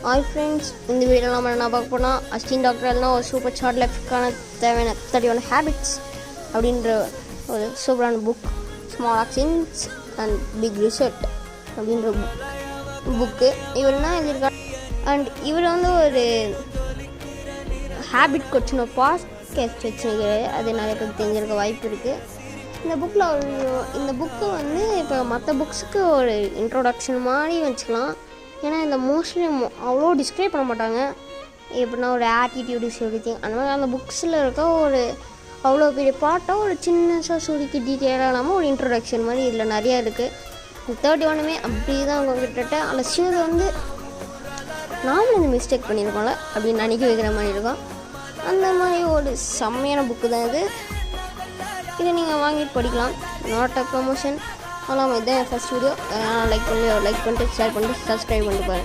Hi friends, இந்த வீடியோவில் நம்ம என்ன பார்க்க போனால் அஸ்டின் டாக்டர் எல்லாம் ஒரு சூப்பர் ஷார்ட் லைஃப்க்கான தேவையான 31 ஹேபிட்ஸ் அப்படின்ற ஒரு சூப்பரான book, small actions and big result அப்படின்ற புக்கு. இவர் என்ன எழுதியிருக்காரு அண்ட் இவர் வந்து ஒரு ஹேபிட் கொச்சின பாட்காஸ்ட் வச்சுருக்காரு. அது நிறைய பேருக்கு தெரிஞ்சிருக்க வாய்ப்பு இருக்குது. இந்த புக்கு வந்து இப்போ மற்ற புக்ஸுக்கு ஒரு இன்ட்ரோடக்ஷன் மாதிரி வச்சுக்கலாம். ஏன்னா இந்த மோஸ்ட்லி அவ்வளோ டிஸ்கிரைப் பண்ண மாட்டாங்க. எப்படின்னா ஒரு ஆட்டிடியூட் இஸ் எவ்ரிதிங் அந்த மாதிரி அந்த புக்ஸில் இருக்க ஒரு அவ்வளோ பெரிய பாட்டாக ஒரு சின்னதாக சுருக்கி டீட்டெயிலாக இல்லாமல் ஒரு இன்ட்ரோடக்ஷன் மாதிரி இதில் நிறையா இருக்குது. 31 அப்படி தான் அவங்க கிட்டத்தட்ட அந்த ஷூரை வந்து நாமளும் இந்த மிஸ்டேக் பண்ணியிருக்கோம்ல அப்படின்னு நினைக்க வைக்கிற மாதிரி இருக்கும். அந்த மாதிரி ஒரு செம்மையான புக்கு தான் இது. இதை நீங்கள் வாங்கிட்டு படிக்கலாம். Not a promotion. ஆனால் இதுதான் என் ஃபஸ்ட் வீடியோ. லைக் பண்ணிட்டு ஷேர் பண்ணிட்டு சப்ஸ்கிரைப் பண்ணிட்டு பாருங்கள்.